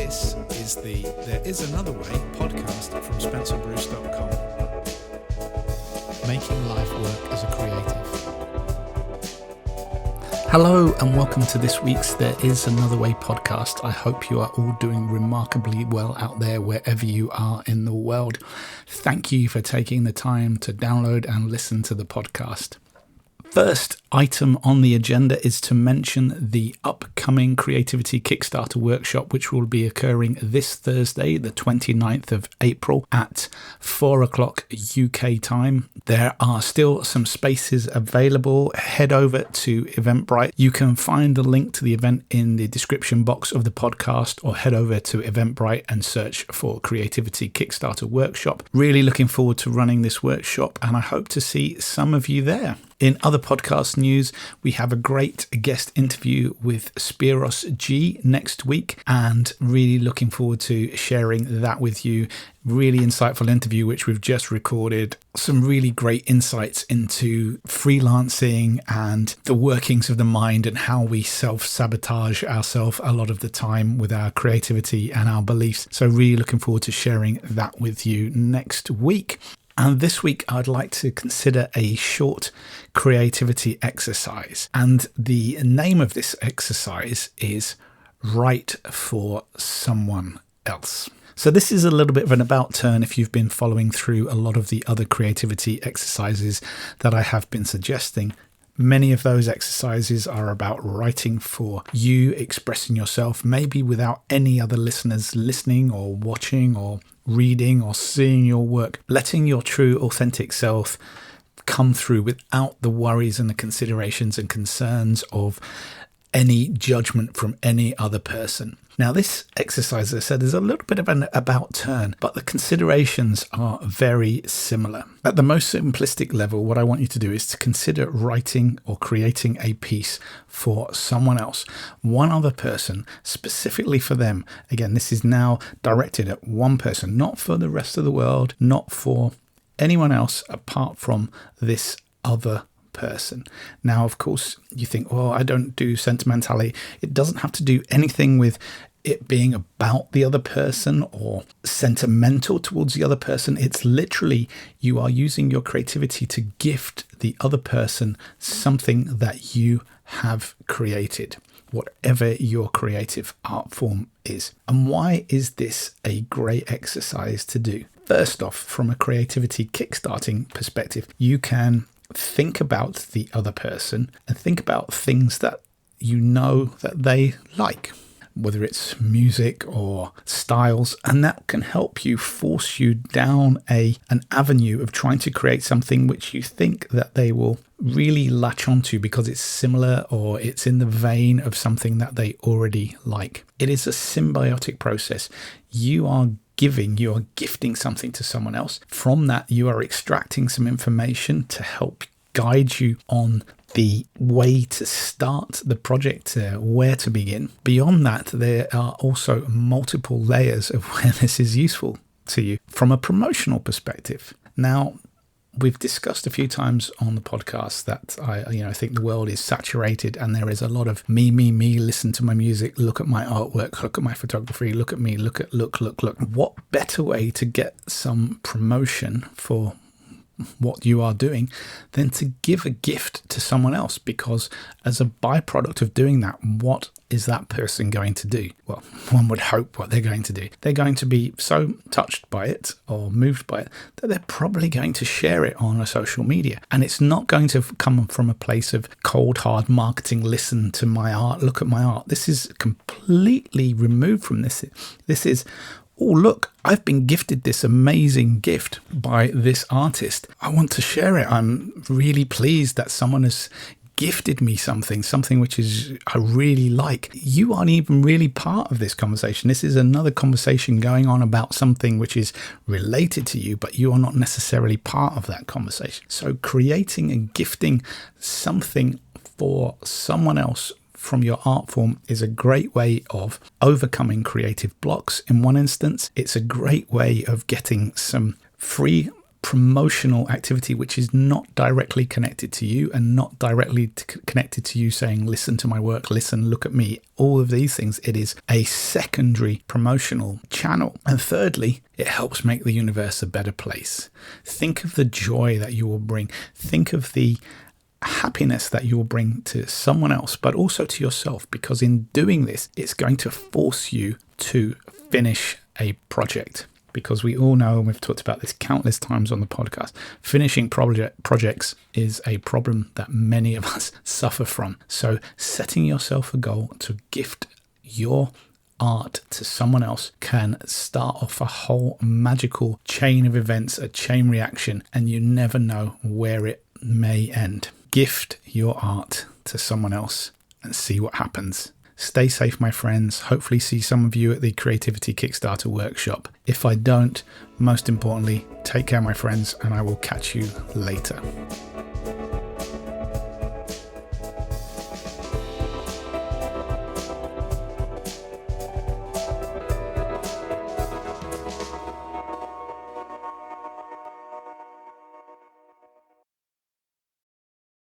This is the There Is Another Way podcast from SpencerBruce.com. Making life work as a creative. Hello and welcome to this week's There Is Another Way podcast. I hope you are all doing remarkably well out there wherever you are in the world. Thank you for taking the time to download and listen to the podcast. First item on the agenda is to mention the upcoming Creativity Kickstarter workshop, which will be occurring this Thursday, the 29th of April at 4 o'clock UK time. There are still some spaces available. Head over to Eventbrite. You can find the link to the event in the description box of the podcast, or head over to Eventbrite and search for Creativity Kickstarter workshop. Really looking forward to running this workshop, and I hope to see some of you there. In other podcast news, we have a great guest interview with Spiros G next week, and really looking forward to sharing that with you. Really insightful interview, which we've just recorded. Some really great insights into freelancing and the workings of the mind and how we self-sabotage ourselves a lot of the time with our creativity and our beliefs. So really looking forward to sharing that with you next week. And this week, I'd like to consider a short creativity exercise. And the name of this exercise is Write for Someone Else. So this is a little bit of an about turn if you've been following through a lot of the other creativity exercises that I have been suggesting. Many of those exercises are about writing for you, expressing yourself, maybe without any other listeners listening or watching or reading or seeing your work, letting your true, authentic self come through without the worries and the considerations and concerns of any judgment from any other person. Now, this exercise, as I said, is a little bit of an about turn, but the considerations are very similar. At the most simplistic level, what I want you to do is to consider writing or creating a piece for someone else, one other person, specifically for them. Again, this is now directed at one person, not for the rest of the world, not for anyone else apart from this other person. Now, of course, you think, well, I don't do sentimentality. It doesn't have to do anything with it being about the other person or sentimental towards the other person. It's literally you are using your creativity to gift the other person something that you have created, whatever your creative art form is. And why is this a great exercise to do? First off, from a creativity kickstarting perspective, you can think about the other person and think about things that you know that they like, whether it's music or styles, and that can help you force you down an avenue of trying to create something which you think that they will really latch onto because it's similar or it's in the vein of something that they already like. It is a symbiotic process. You are gifting something to someone else. From that, you are extracting some information to help guide you on the way to start the project, where to begin. Beyond that, there are also multiple layers of where this is useful to you from a promotional perspective. Now, we've discussed a few times on the podcast that I think the world is saturated and there is a lot of me, listen to my music, look at my artwork, look at my photography, look at me, look. What better way to get some promotion for what you are doing than to give a gift to someone else? Because as a byproduct of doing that, what is that person going to do? Well, one would hope what they're going to do. They're going to be so touched by it or moved by it that they're probably going to share it on a social media. And it's not going to come from a place of cold, hard marketing. Listen to my art, look at my art. This is completely removed from this. This is, oh, look, I've been gifted this amazing gift by this artist. I want to share it. I'm really pleased that someone has gifted me something which is I really like. You aren't even really part of this conversation. This is another conversation going on about something which is related to you, but you are not necessarily part of that conversation. So creating and gifting something for someone else from your art form is a great way of overcoming creative blocks. In one instance, it's a great way of getting some free promotional activity which is not directly connected to you and not directly connected to you saying, listen to my work, listen, look at me, all of these things. It is a secondary promotional channel. And thirdly, it helps make the universe a better place. Think of the joy that you will bring. Think of the happiness that you will bring to someone else, but also to yourself, because in doing this, it's going to force you to finish a project. Because we all know, and we've talked about this countless times on the podcast, finishing projects is a problem that many of us suffer from. So setting yourself a goal to gift your art to someone else can start off a whole magical chain of events, a chain reaction, and you never know where it may end. Gift your art to someone else and see what happens. Stay safe, my friends. Hopefully see some of you at the Creativity Kickstarter workshop. If I don't, most importantly, take care, my friends, and I will catch you later.